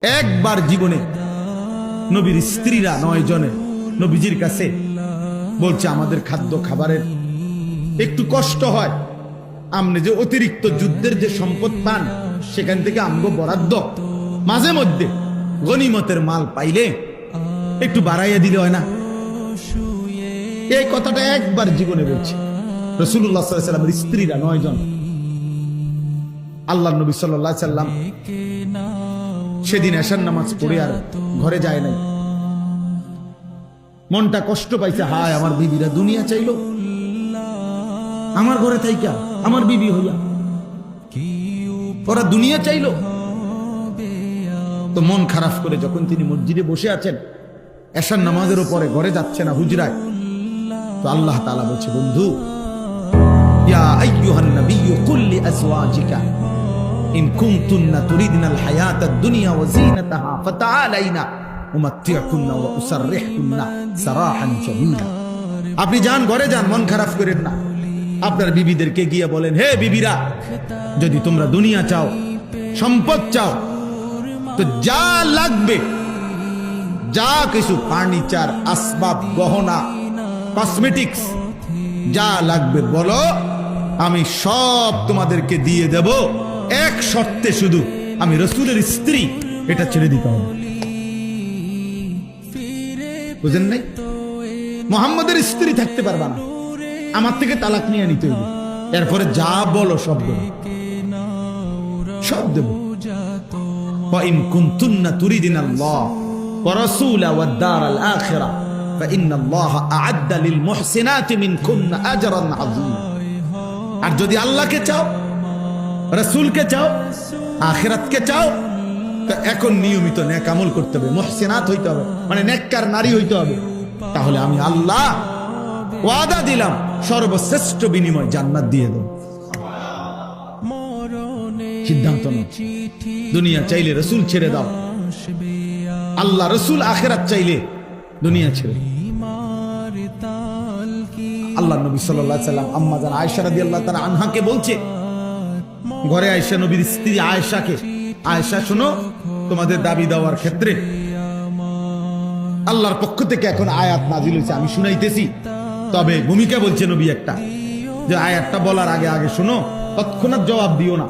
একবার জীবনে নবীর স্ত্রীরা 9 জনে নবীজির কাছে বলছে, আমাদের খাদ্য খাবারের একটু কষ্ট হয়, আপনি যে অতিরিক্ত যুদ্ধের যে সম্পদ পান সেখান থেকে আমগো বরাদ্দ মাঝে মধ্যে গনিমতের মাল পাইলে একটু বাড়াইয়া দিলে হয় না। এই কথাটা একবার জীবনে বলছে রাসূলুল্লাহ সাল্লাল্লাহু আলাইহি ওয়াসাল্লামের স্ত্রীরা 9 জন। আল্লাহর নবী সাল্লাল্লাহু আলাইহি ওয়াসাল্লাম সেদিন এশার নামাজ পড়ে আর ঘরে যায় নাই। মনটা কষ্ট পাইছে, হায় আমার বিবিরা দুনিয়া চাইলো, আমার ঘরে থাইকা আমার বিবি হইয়া ওরা দুনিয়া চাইলো। তো মন খারাপ করে যখন তিনি মসজিদে বসে আছেন, এশার নামাজের উপরে ঘরে যাচ্ছে না হুজরায়, তো আল্লাহ তাআলা বলছে, বন্ধু, ইয়া আইয়ুহান নাবিয়্যু কুল লিআজওয়াজিকা ইন কুনতুন্না তুরিদনাল হায়াতাদ দুনিয়া ওয়া যিনাতাহা ফাতাআলাইনা উমাত্তিউকুন্না ওয়া উসাররিহুকুন্না সারাহান জামিলা। আপনি যান, ঘরে যান, মন খারাপ করেন না। আপনার বিবিদেরকে গিয়ে বলেন, হে বিবিরা, যদি তোমরা দুনিয়া চাও, সম্পদ চাও, তো যা লাগবে, যা কিছু ফার্নিচার, আসবাব, গহনা, কসমেটিক্স যা লাগবে বলো, আমি সব তোমাদেরকে দিয়ে দেব, এক শর্তে শুধু আমি রাসূলের স্ত্রী, এটা ছেড়ে দিতে হবে। বুঝেন নাই? মুহাম্মদের স্ত্রী থাকতে পারবা না, আমার থেকে তালাক নিয়ে নিতে হবে, এরপরে যা বলো সব দেব, সব দেব। وَإِن كُنتُنَّ تُرِيدْنَ اللَّهَ وَرَسُولَهُ وَالدَّارَ الْآخِرَةَ فَإِنَّ اللَّهَ أَعَدَّ لِلْمُحْسِنَاتِ مِنكُنَّ أَجْرًا عَظِيمًا। আর যদি আল্লাহকে চাও, রাসূলকে চাও, আখিরাতকে চাও, তো এখন নিয়মিত নেক আমল করতে হবে, মুহসিনাত হইতে হবে, মানে নেককার নারী হইতে হবে। তাহলে আমি আল্লাহ ওয়াদা দিলাম, সর্বশ্রেষ্ঠ বিনিময় জান্নাত দিয়ে দেব। সিদ্ধান্ত নাও, দুনিয়া চাইলে রাসূল ছেড়ে দাও, আল্লাহ রাসূল আখিরাত চাইলে দুনিয়া ছেড়ে। আল্লাহ নবী সাল্লাল্লাহু আলাইহি ওয়াসাল্লাম আম্মা জান আয়েশা রাদিয়াল্লাহু তাআলা আনহাকে বলছে, ঘরে আয়েশা নবীর স্ত্রী আয়েশাকে, আয়েশা শোনো, তোমাদের দাবি দেওয়ার ক্ষেত্রে আল্লাহর পক্ষ থেকে এখন আয়াত নাজিল হয়েছে, আমি শুনাইতেছি, তবে ভূমিকা বলছে নবী একটা, যে আয়াতটা বলার আগে আগে শোনো, তৎক্ষণাৎ জবাব দিও না।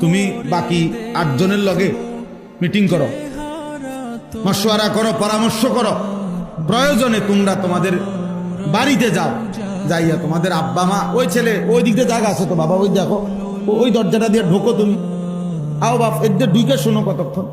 তুমি বাকি 8 জনের লগে মিটিং করো, মাশওয়ারা করো, পরামর্শ করো, প্রয়োজনে তোমরা তোমাদের বাড়িতে যাও, যাইয়া তোমাদের আব্বা মা, ওই ছেলে ওই দিক দিয়ে জায়গা আছে তো বাবা, ওই দেখো ওই দরজাটা দিয়ে ঢোকো, তুমি আও বাপ, এদের ঢুকে শোনো কতক্ষণ।